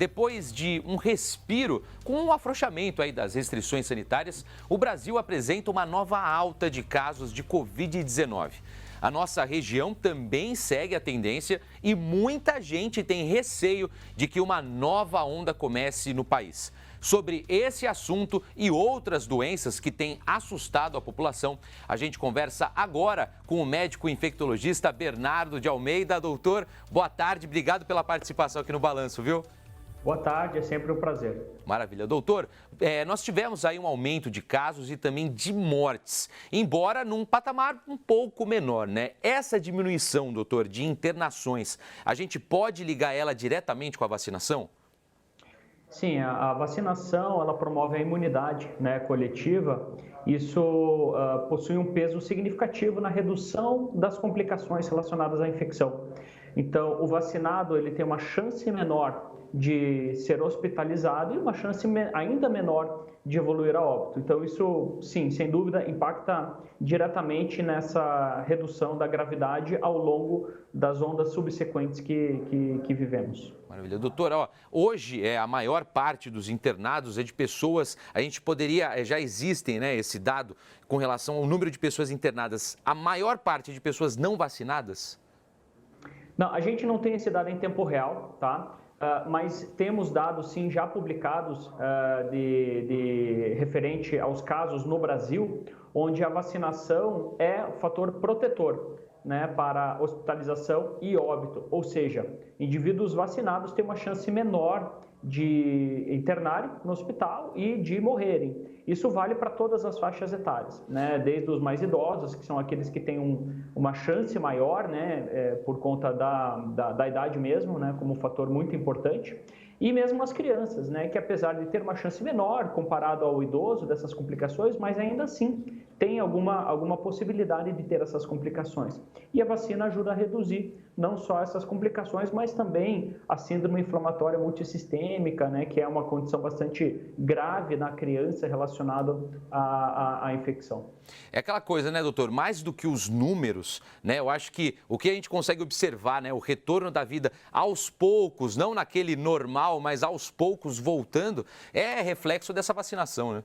Depois de um respiro com o afrouxamento aí das restrições sanitárias, o Brasil apresenta uma nova alta de casos de Covid-19. A nossa região também segue a tendência e muita gente tem receio de que uma nova onda comece no país. Sobre esse assunto e outras doenças que têm assustado a população, a gente conversa agora com o médico infectologista Bernardo de Almeida. Doutor, boa tarde, obrigado pela participação aqui no Balanço, viu? Boa tarde, é sempre um prazer. Maravilha. Doutor, nós tivemos aí um aumento de casos e também de mortes, embora num patamar um pouco menor, né? Essa diminuição, doutor, de internações, a gente pode ligar ela diretamente com a vacinação? Sim, a vacinação, ela promove a imunidade, né, coletiva. Isso possui um peso significativo na redução das complicações relacionadas à infecção. Então, o vacinado, ele tem uma chance menor de ser hospitalizado e uma chance ainda menor de evoluir a óbito. Então, isso, sim, sem dúvida, impacta diretamente nessa redução da gravidade ao longo das ondas subsequentes que vivemos. Maravilha. Doutora, hoje a maior parte dos internados é de pessoas, a gente poderia, já existem, né, esse dado com relação ao número de pessoas internadas, a maior parte de pessoas não vacinadas? Não, a gente não tem esse dado em tempo real, tá? Mas temos dados, sim, já publicados de referente aos casos no Brasil, onde a vacinação é o fator protetor, né, para hospitalização e óbito. Ou seja, indivíduos vacinados têm uma chance menor de internarem no hospital e de morrerem. Isso vale para todas as faixas etárias, né? Desde os mais idosos, que são aqueles que têm uma chance maior, né, por conta da idade mesmo, né, como um fator muito importante, e mesmo as crianças, né, que apesar de ter uma chance menor comparado ao idoso dessas complicações, mas ainda assim tem alguma possibilidade de ter essas complicações. E a vacina ajuda a reduzir não só essas complicações, mas também a síndrome inflamatória multissistêmica, né, que é uma condição bastante grave na criança relacionada à infecção. É aquela coisa, né, doutor? Mais do que os números, né? Eu acho que o que a gente consegue observar, né, o retorno da vida aos poucos, não naquele normal, mas aos poucos voltando, é reflexo dessa vacinação, né?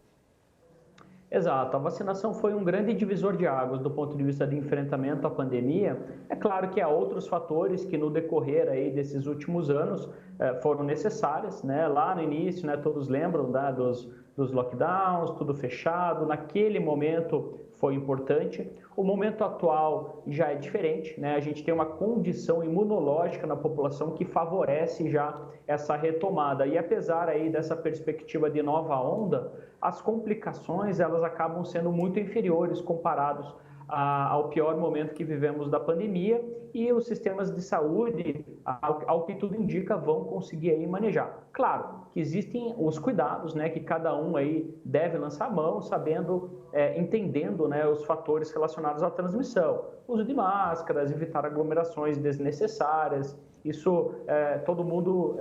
Exato, a vacinação foi um grande divisor de águas do ponto de vista de enfrentamento à pandemia. É claro que há outros fatores que no decorrer aí desses últimos anos foram necessários, né? Lá no início, né, todos lembram, né, dos lockdowns, tudo fechado, naquele momento foi importante. O momento atual já é diferente, né? A gente tem uma condição imunológica na população que favorece já essa retomada. E apesar aí dessa perspectiva de nova onda, as complicações elas acabam sendo muito inferiores comparados ao pior momento que vivemos da pandemia, e os sistemas de saúde, ao que tudo indica, vão conseguir aí manejar. Claro que existem os cuidados, né, que cada um aí deve lançar a mão, sabendo, entendendo, né, os fatores relacionados à transmissão. Uso de máscaras, evitar aglomerações desnecessárias. Isso, todo mundo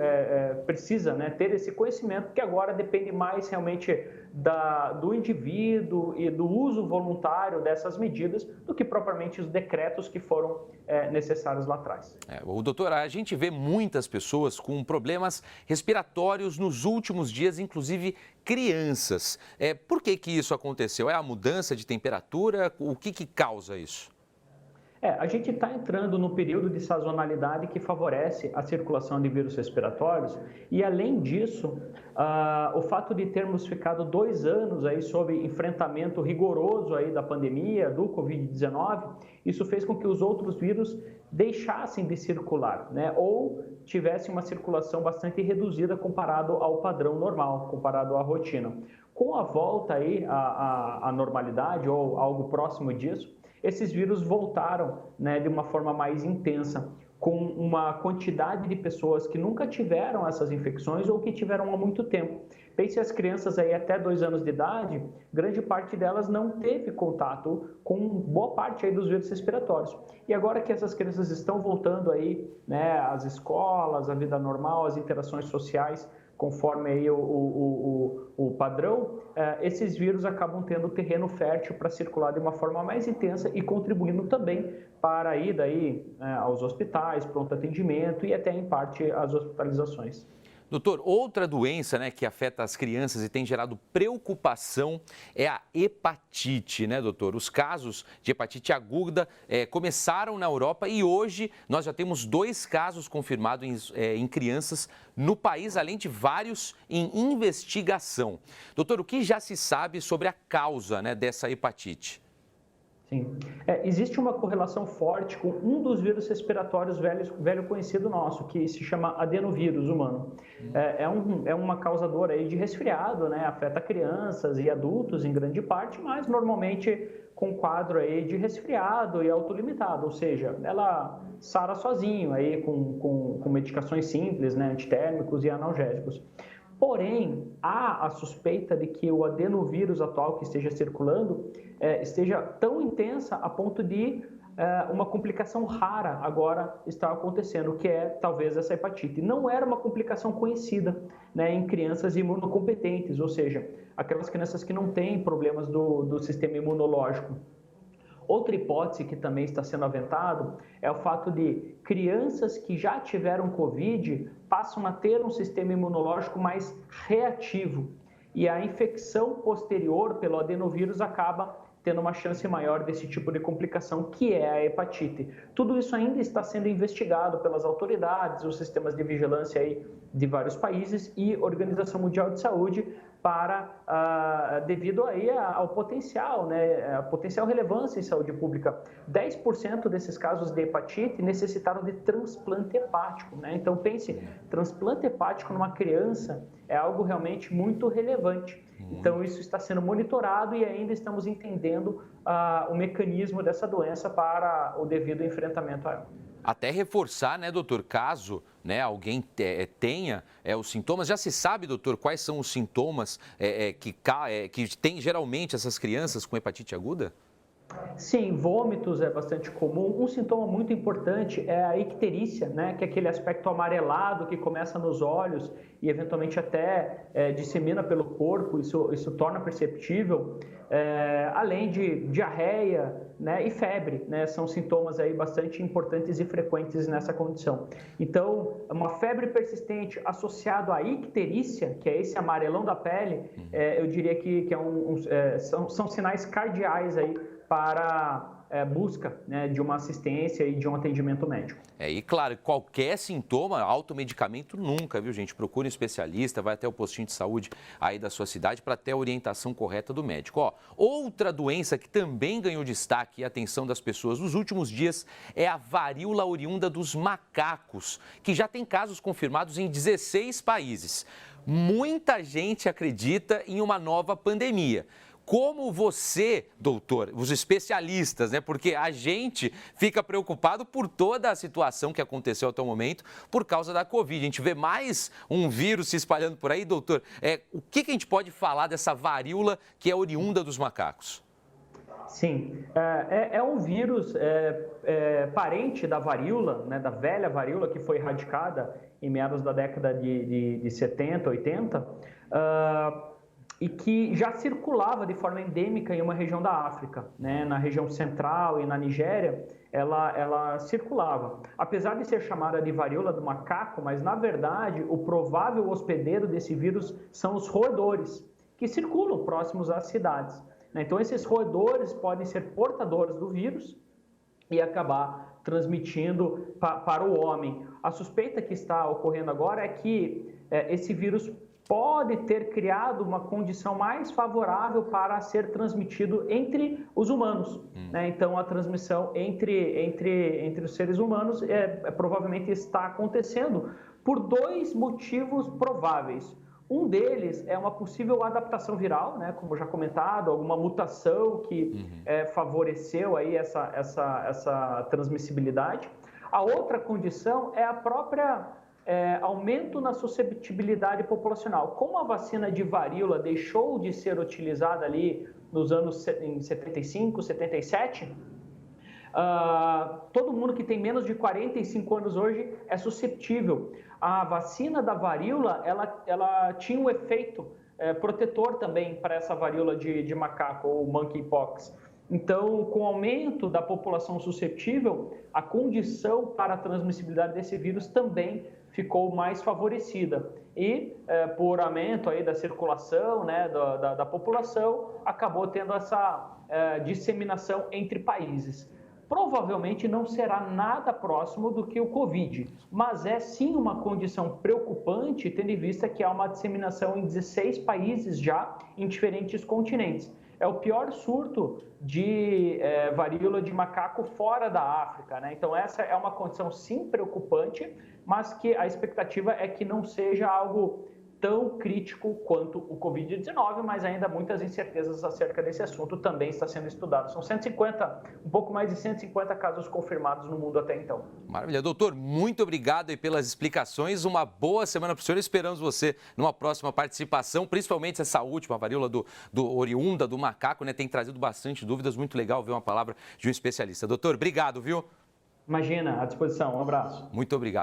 precisa, né, ter esse conhecimento, que agora depende mais realmente do indivíduo e do uso voluntário dessas medidas do que propriamente os decretos que foram necessários lá atrás. Doutor, a gente vê muitas pessoas com problemas respiratórios nos últimos dias, inclusive crianças. Por que isso aconteceu? É a mudança de temperatura? O que causa isso? A gente está entrando no período de sazonalidade que favorece a circulação de vírus respiratórios, e além disso, o fato de termos ficado 2 anos aí sob enfrentamento rigoroso aí da pandemia, do Covid-19, isso fez com que os outros vírus deixassem de circular, né? Ou tivessem uma circulação bastante reduzida comparado ao padrão normal, comparado à rotina. Com a volta aí à normalidade ou algo próximo disso, esses vírus voltaram, né, de uma forma mais intensa, com uma quantidade de pessoas que nunca tiveram essas infecções ou que tiveram há muito tempo. Pense as crianças aí até 2 anos de idade, grande parte delas não teve contato com boa parte aí dos vírus respiratórios. E agora que essas crianças estão voltando aí, né, às escolas, à vida normal, às interações sociais, conforme aí o padrão, esses vírus acabam tendo terreno fértil para circular de uma forma mais intensa e contribuindo também para ir daí aos hospitais, pronto atendimento e até em parte as hospitalizações. Doutor, outra doença, né, que afeta as crianças e tem gerado preocupação é a hepatite, né, doutor? Os casos de hepatite aguda começaram na Europa e hoje nós já temos 2 casos confirmados em crianças no país, além de vários em investigação. Doutor, o que já se sabe sobre a causa, né, dessa hepatite? Sim. Existe uma correlação forte com um dos vírus respiratórios velho conhecido nosso, que se chama adenovírus humano. É uma causadora aí de resfriado, né? Afeta crianças e adultos em grande parte, mas normalmente com quadro aí de resfriado e autolimitado, ou seja, ela sara sozinho aí com medicações simples, né? Antitérmicos e analgésicos. Porém, há a suspeita de que o adenovírus atual que esteja circulando esteja tão intensa a ponto de uma complicação rara agora está acontecendo, que é talvez essa hepatite. Não era uma complicação conhecida, né, em crianças imunocompetentes, ou seja, aquelas crianças que não têm problemas do sistema imunológico. Outra hipótese que também está sendo aventado é o fato de crianças que já tiveram Covid passam a ter um sistema imunológico mais reativo e a infecção posterior pelo adenovírus acaba tendo uma chance maior desse tipo de complicação, que é a hepatite. Tudo isso ainda está sendo investigado pelas autoridades, os sistemas de vigilância aí de vários países e Organização Mundial de Saúde devido aí ao potencial, né, a potencial relevância em saúde pública. 10% desses casos de hepatite necessitaram de transplante hepático, né? Então pense, transplante hepático numa criança é algo realmente muito relevante. Então isso está sendo monitorado e ainda estamos entendendo o mecanismo dessa doença para o devido enfrentamento a ela. Até reforçar, né, doutor, caso, né, alguém tenha os sintomas, já se sabe, doutor, quais são os sintomas que tem geralmente essas crianças com hepatite aguda? Sim, vômitos é bastante comum. Um sintoma muito importante é a icterícia, né? Que é aquele aspecto amarelado que começa nos olhos e eventualmente até dissemina pelo corpo, isso torna perceptível, além de diarreia, né? E febre, né? São sintomas aí bastante importantes e frequentes nessa condição. Então, uma febre persistente associado à icterícia, que é esse amarelão da pele, eu diria que são sinais cardeais aí para busca, né, de uma assistência e de um atendimento médico. E claro, qualquer sintoma, automedicamento nunca, viu, gente? Procure um especialista, vai até o postinho de saúde aí da sua cidade para ter a orientação correta do médico. Outra doença que também ganhou destaque e atenção das pessoas nos últimos dias é a varíola oriunda dos macacos, que já tem casos confirmados em 16 países. Muita gente acredita em uma nova pandemia. Como você, doutor, os especialistas, né? Porque a gente fica preocupado por toda a situação que aconteceu até o momento por causa da Covid. A gente vê mais um vírus se espalhando por aí, doutor. O que a gente pode falar dessa varíola que é oriunda dos macacos? Sim, é um vírus parente da varíola, né, da velha varíola que foi erradicada em meados da década de 70, 80. E que já circulava de forma endêmica em uma região da África, né? Na região central e na Nigéria, ela circulava. Apesar de ser chamada de varíola do macaco, mas na verdade o provável hospedeiro desse vírus são os roedores, que circulam próximos às cidades, né? Então esses roedores podem ser portadores do vírus e acabar transmitindo para o homem. A suspeita que está ocorrendo agora é que esse vírus pode ter criado uma condição mais favorável para ser transmitido entre os humanos, né? Então, a transmissão entre os seres humanos provavelmente está acontecendo por 2 motivos prováveis. Um deles é uma possível adaptação viral, né? Como já comentado, alguma mutação que favoreceu aí essa transmissibilidade. A outra condição é a própria aumento na suscetibilidade populacional. Como a vacina de varíola deixou de ser utilizada ali nos anos em 75, 77, todo mundo que tem menos de 45 anos hoje é suscetível. A vacina da varíola, ela tinha um efeito protetor também para essa varíola de macaco, ou monkeypox. Então, com o aumento da população suscetível, a condição para a transmissibilidade desse vírus também ficou mais favorecida e, por aumento aí da circulação, né, da população, acabou tendo essa disseminação entre países. Provavelmente não será nada próximo do que o Covid, mas é sim uma condição preocupante, tendo em vista que há uma disseminação em 16 países já em diferentes continentes. É o pior surto de varíola de macaco fora da África, né? Então essa é uma condição sim preocupante, mas que a expectativa é que não seja algo tão crítico quanto o Covid-19, mas ainda muitas incertezas acerca desse assunto também está sendo estudado. São 150, um pouco mais de 150 casos confirmados no mundo até então. Maravilha. Doutor, muito obrigado aí pelas explicações. Uma boa semana para o senhor. Esperamos você numa próxima participação, principalmente essa última varíola do oriunda do macaco, né? Tem trazido bastante dúvidas. Muito legal ver uma palavra de um especialista. Doutor, obrigado, viu? Imagina, à disposição. Um abraço. Muito obrigado.